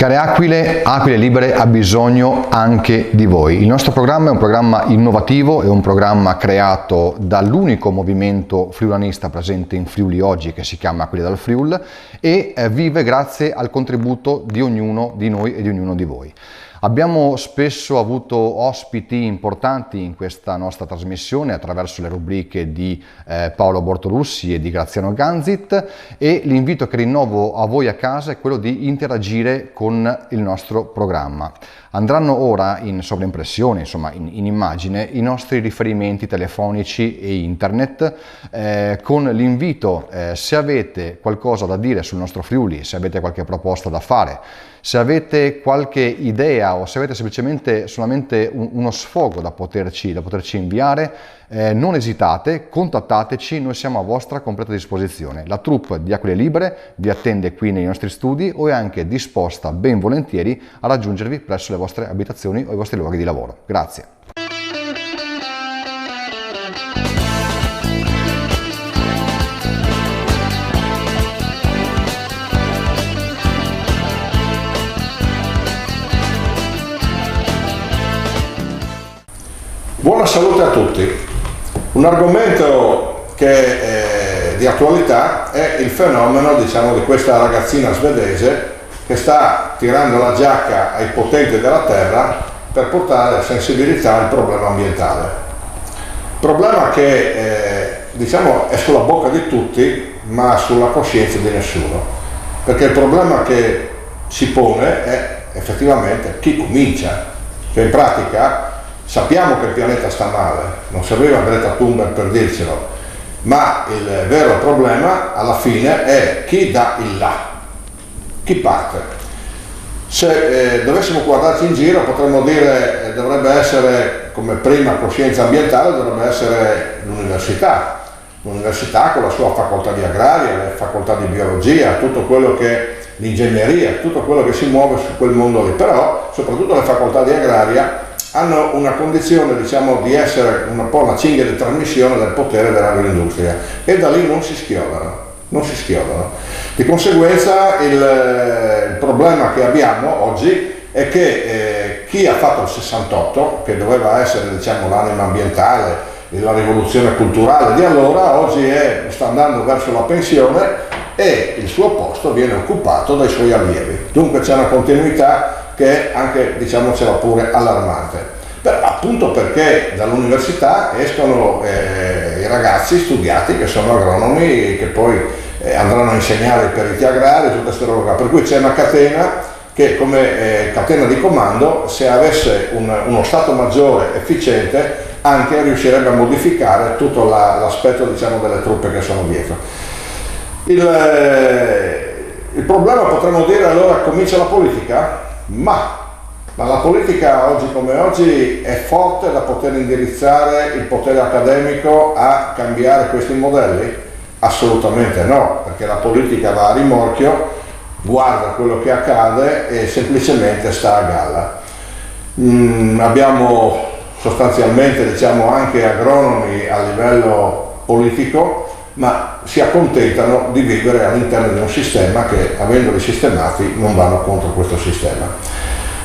Care Aquile, Aquile Libere ha bisogno anche di voi. Il nostro programma è un programma innovativo, è un programma creato dall'unico movimento friulanista presente in Friuli oggi, che si chiama Aquile dal Friul, e vive grazie al contributo di ognuno di noi e di ognuno di voi. Abbiamo spesso avuto ospiti importanti in questa nostra trasmissione attraverso le rubriche di Paolo Bortolussi e di Graziano Ganzit, e l'invito che rinnovo a voi a casa è quello di interagire con il nostro programma. Andranno ora in sovraimpressione, insomma in immagine, i nostri riferimenti telefonici e internet con l'invito, se avete qualcosa da dire sul nostro Friuli, se avete qualche proposta da fare, se avete qualche idea o se avete solamente uno sfogo da poterci inviare, non esitate, contattateci, noi siamo a vostra completa disposizione. La troupe di Aquile Libere vi attende qui nei nostri studi o è anche disposta ben volentieri a raggiungervi presso le vostre abitazioni o i vostri luoghi di lavoro. Grazie. Buona salute a tutti. Un argomento che è di attualità è il fenomeno, diciamo, di questa ragazzina svedese che sta tirando la giacca ai potenti della terra per portare sensibilità al problema ambientale. Problema che diciamo è sulla bocca di tutti, ma sulla coscienza di nessuno. Perché il problema che si pone è effettivamente chi comincia. Cioè in pratica sappiamo che il pianeta sta male, non serviva Greta Thunberg per dircelo, ma il vero problema alla fine è chi dà il là, chi parte. Se dovessimo guardarci in giro potremmo dire dovrebbe essere come prima coscienza ambientale, dovrebbe essere l'università con la sua facoltà di agraria, le facoltà di biologia, tutto quello che l'ingegneria, tutto quello che si muove su quel mondo lì, però soprattutto le facoltà di agraria hanno una condizione, diciamo, di essere un po' una cinghia di trasmissione del potere dell'agroindustria e da lì non si schiodano. Di conseguenza il problema che abbiamo oggi è che chi ha fatto il 68, che doveva essere, diciamo, l'anima ambientale e la rivoluzione culturale di allora, oggi sta andando verso la pensione e il suo posto viene occupato dai suoi allievi. Dunque c'è una continuità che è anche, diciamocela pure, allarmante. Appunto perché dall'università escono i ragazzi studiati che sono agronomi, che poi andranno a insegnare i periti agrari, tutte queste robe qua. Per cui c'è una catena che come catena di comando, se avesse uno stato maggiore efficiente, anche riuscirebbe a modificare tutto l'aspetto, diciamo, delle truppe che sono dietro. Il problema, potremmo dire, allora comincia la politica? Ma la politica oggi come oggi è forte da poter indirizzare il potere accademico a cambiare questi modelli? Assolutamente no, perché la politica va a rimorchio, guarda quello che accade e semplicemente sta a galla. Abbiamo sostanzialmente, diciamo, anche agronomi a livello politico, ma si accontentano di vivere all'interno di un sistema che, avendoli sistemati, non vanno contro questo sistema.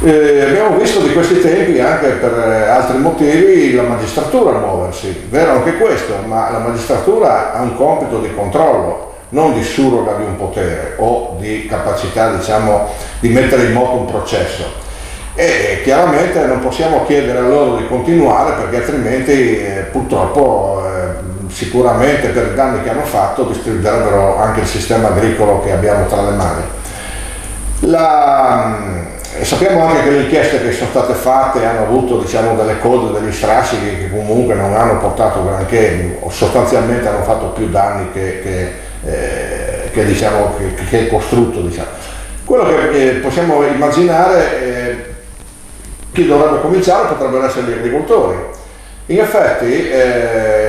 Abbiamo visto di questi tempi anche per altri motivi la magistratura muoversi, vero anche questo, ma la magistratura ha un compito di controllo, non di surroga di un potere o di capacità, diciamo, di mettere in moto un processo. E chiaramente non possiamo chiedere a loro di continuare, perché altrimenti purtroppo sicuramente per i danni che hanno fatto distruggerebbero anche il sistema agricolo che abbiamo tra le mani. Sappiamo anche che le inchieste che sono state fatte hanno avuto, diciamo, delle code, degli strascichi che comunque non hanno portato granché, o sostanzialmente hanno fatto più danni che il costrutto, diciamo. Quello che possiamo immaginare, chi dovrebbe cominciare potrebbero essere gli agricoltori. In effetti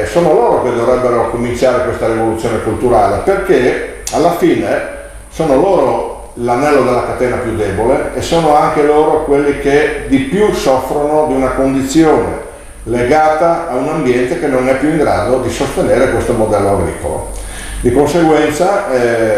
sono loro che dovrebbero cominciare questa rivoluzione culturale, perché alla fine sono loro l'anello della catena più debole e sono anche loro quelli che di più soffrono di una condizione legata a un ambiente che non è più in grado di sostenere questo modello agricolo. Di conseguenza,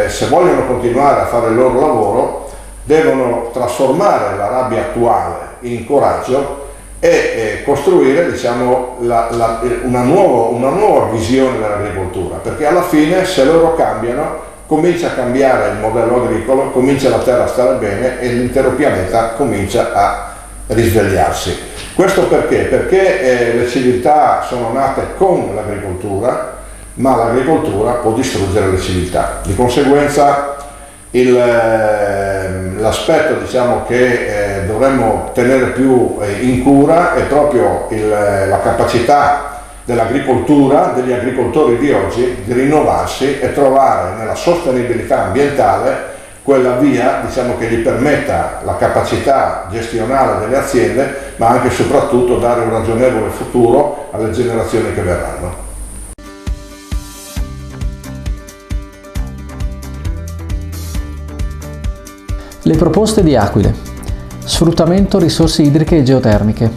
se vogliono continuare a fare il loro lavoro, devono trasformare la rabbia attuale in coraggio e costruire, diciamo, una nuova visione dell'agricoltura, perché alla fine, se loro cambiano, comincia a cambiare il modello agricolo, comincia la terra a stare bene e l'intero pianeta comincia a risvegliarsi. Questo perché? Perché le civiltà sono nate con l'agricoltura, ma l'agricoltura può distruggere le civiltà. Di conseguenza l'aspetto, diciamo, che dovremmo tenere più in cura è proprio la capacità dell'agricoltura, degli agricoltori di oggi, di rinnovarsi e trovare nella sostenibilità ambientale quella via, diciamo, che gli permetta la capacità gestionale delle aziende, ma anche e soprattutto dare un ragionevole futuro alle generazioni che verranno. Le proposte di Aquile: sfruttamento risorse idriche e geotermiche.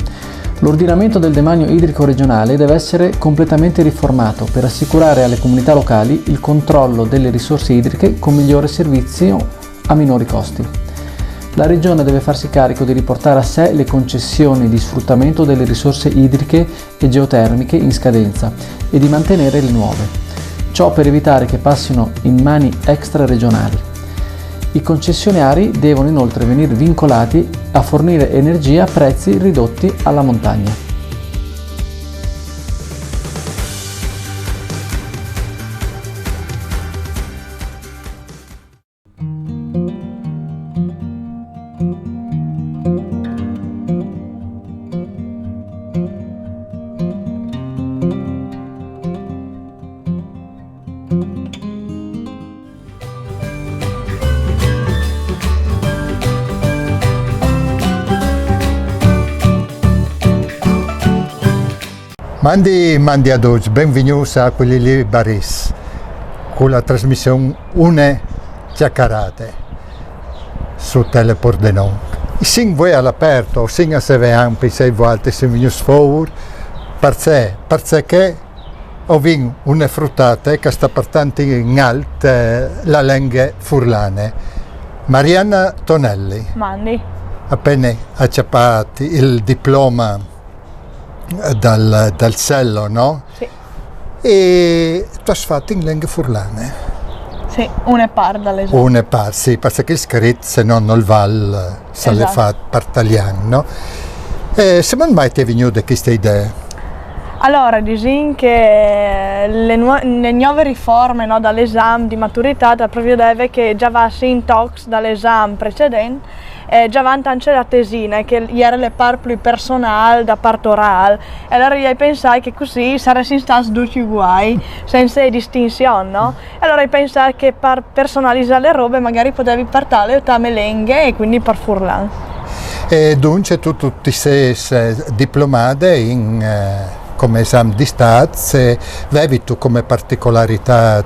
L'ordinamento del demanio idrico regionale deve essere completamente riformato per assicurare alle comunità locali il controllo delle risorse idriche con migliore servizio a minori costi. La Regione deve farsi carico di riportare a sé le concessioni di sfruttamento delle risorse idriche e geotermiche in scadenza e di mantenere le nuove. Ciò per evitare che passino in mani extraregionali. I concessionari devono inoltre venire vincolati a fornire energia a prezzi ridotti alla montagna. Mandi a tutti, benvenuti a quelli lì Baris, con la trasmissione Une Chiacchierate su Telepordenon. Sin voi all'aperto, sin a se vean sei volte se venuti fuori, perché ho vinto una fruttata che sta portando in alto la lingua furlane. Marianna Tonelli. Mandi. Appena acciappato il diploma dal cello, no? Sì. E tu hai fatto in lingua furlane? Sì, una par dall'esame. Una par, sì, perché il scritto se non il val se le fa per italiano, no? Se non mai ti è venuta questa idea? Allora, diciamo che le nuove riforme, no, dall'esame di maturità prevedeva che già va in talks dall'esame precedente già vanno anche la tesina, che era le par più personale da parte orale. E allora io pensai che così saresti stati tutti uguali, senza distinzione, no? E allora io pensai che per personalizzare le robe magari potevi partire da melenghe e quindi per furlan. E dunque tu ti sei diplomata in come esame di Stato, avevi tu come particolarità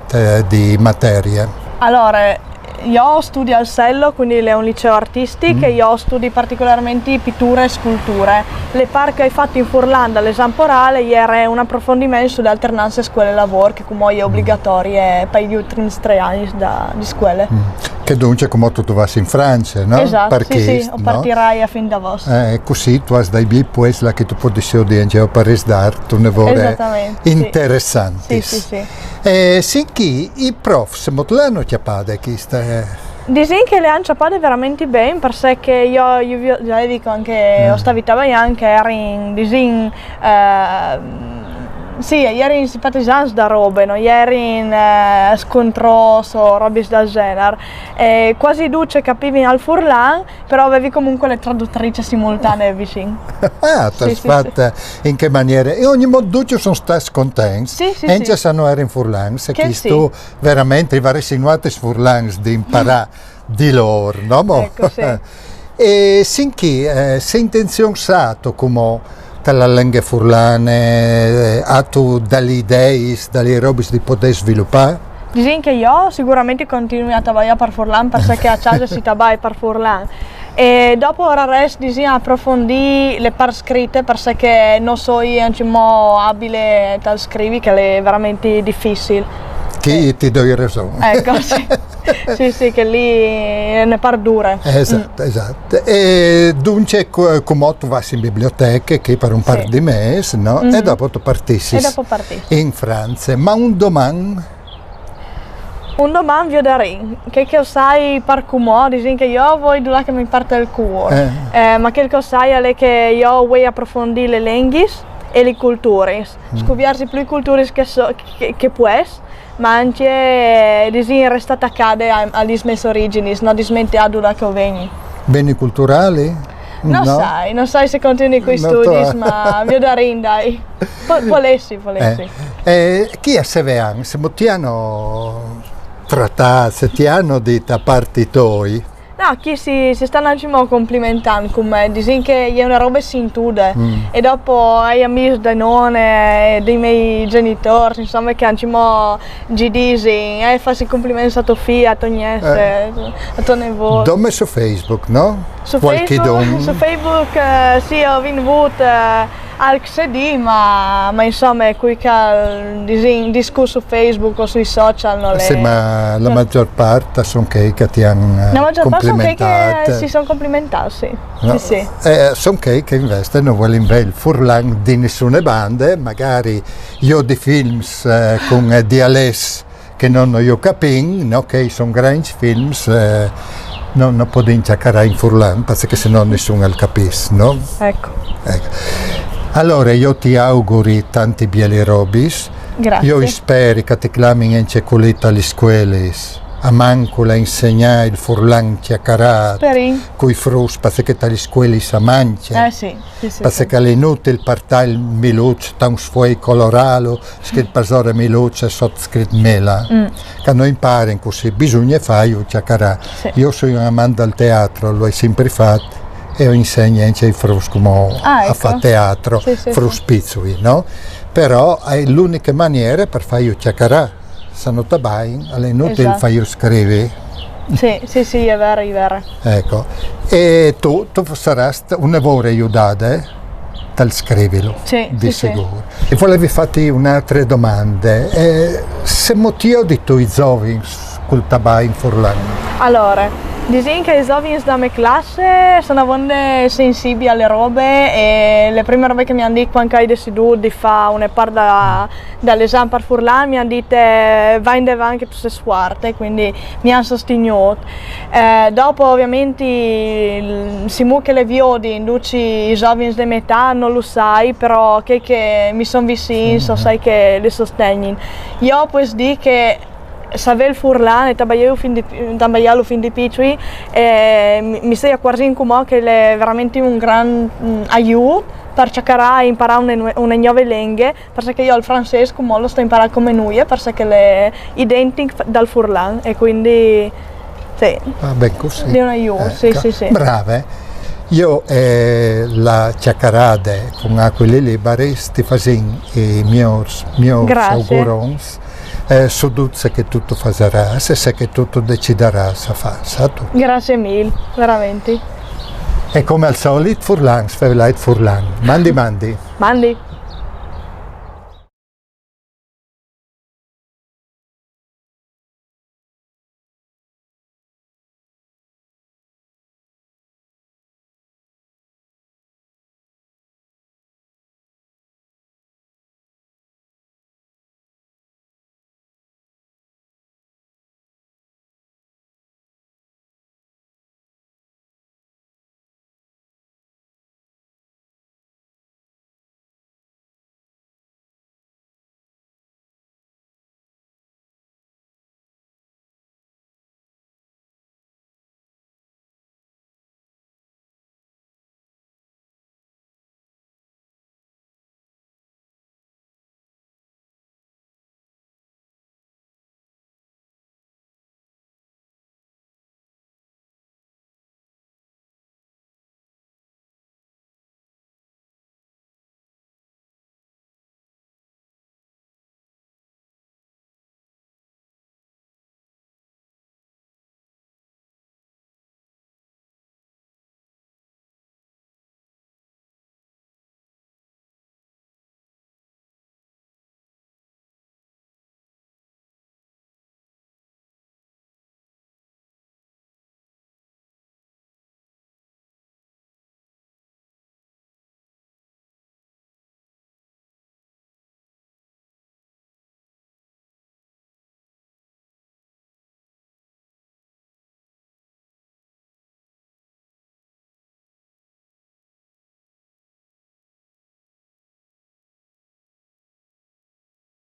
di materia? Allora, io studio al Sello, quindi è un liceo artistico, e io studio particolarmente pittura e sculture. Le par che hai fatto in Furlanda all'esame orale era un approfondimento sulle alternanze scuole-lavoro, che come è obbligatorie per gli ultimi 3 anni di scuole. Che dunque come tu vai in Francia, no? Esatto, perché, sì, partirai a fin da vostra. Così tu hai dai biei pues la che tu puoi dire a Paris d'Art, un lavoro interessante. Sì. Sinchi i prof se motlano chiappade questa Disin che le hanno ciappate veramente bene, perché io già dico anche ho stato anche ero in disin sì, ieri in simpatizzanza da robe, no? Ieri in scontroso, robe del genere. Quasi duce capivi al furlan, però avevi comunque le traduttrici simultanee vicino. Tu hai fatta in che maniera? E ogni modo duce sono stati contenti. Sì. E già sanno era in furlan, se che tu veramente i vari sinuati furlan di imparare di loro, no? Ecco, sì. E sinchi, se intenzione sato come dalla lingua furlane, ha tu dalle idee, dalle robe di poter sviluppare? Diciamo che io sicuramente continuo a lavorare per Furlan, perché a casa si lavora per Furlan. E dopo ora resto approfondì le par scritte, perché non so io abile a scrivere, che è veramente difficile. ti do ragione. Ecco, sì. Sì, che lì ne par dure. Esatto. E dunque, come tu vai in biblioteca che per un par di mesi, no? E dopo tu partissi in Francia. Ma un domani vi darin, che sai par come, dici che io voglio là che mi parte il cuore, ma che sai è che io voglio approfondire le lingue e le culture, scoprire più culture che puoi, ma anche dici resta attaccate alle mie origini, non dismenticare da che vengi. Beni culturali? Non sai se continui con i studi, ma vi darin dai, volessi. Chi è Sevean? Se moltiano trattati, se ti hanno detto a parte tuoi? No, chi si stanno complimentando con me, dicono che è una roba sintude e dopo hai amici da nonne, dei miei genitori, insomma che hanno dicono, farsi complimenti a tua figlia, a tua niece, a tua nipote. Dove su Facebook, no? Su Facebook sì, ho venuto al CD, ma insomma è qui che discusso su Facebook o sui social non sì, ma la maggior parte sono che ti hanno complimentato. Si sono complimentati, sì. No? Sì. Sono che invece non vogliono il furlan di nessuna banda, magari io di film con dialetti che non ho capito, no? Che sono grandi film, non posso cercare in furlan perché sennò nessuno lo capisce, no? Ecco. Allora io ti auguri tanti belli robis. Grazie. Io spero che ti chiamino in cecoletta alle scuole a manco la insegnare il furlan chiacchierato con i frus perché alle scuole si mangia. Sì. Perché è inutile partire il miluccio tan sfuoi coloralo scritto per sore miluccio e sotto scritto mela. Che noi imparano così bisogna fare il chiacchierato. Io sono un amante del teatro, lo ho sempre fatto. E io insegno anche ai frus come a fare teatro, frus pizzui, no? Però è l'unica maniera per fare io chiacchierare. Se non ti vai, è inutile fare scrivere. Sì, è vero. Ecco. E tu sarai un lavoro aiutato, tal scrivilo, di sicuro. E volevo farti un'altra domanda. Se motivo di tuoi giovani col tabai in Furlan? Allora, dicono che i giovani della mia classe sono sensibili alle robe e le prime robe che mi hanno detto quando hai deciso di fare una parte dall'esame per Furlan mi hanno detto vai in avanti che tu sei forte, quindi mi hanno sostenuto. Dopo ovviamente si muovono le viodi, induci i giovani di metà non lo sai, però che mi sono vicini, sai che li sostengono. Io poi dico che sapevo il Furlan e tabaglialo fin di piccoli e mi stai accorgendo come che è veramente un gran aiuto per cercare di imparare una nuova lingua, perché io il francese come lo sto imparando come noi, perché è identico dal Furlan e quindi sì, così. È un aiuto, sì. Brave. Io la chiacchierata con quelli liberi ti faccio i miei auguri. Soduzza che tutto farà, se che tutto deciderà a fare. Grazie mille, veramente. E come al solito Furlan, Furlan. Mandi. Mandi.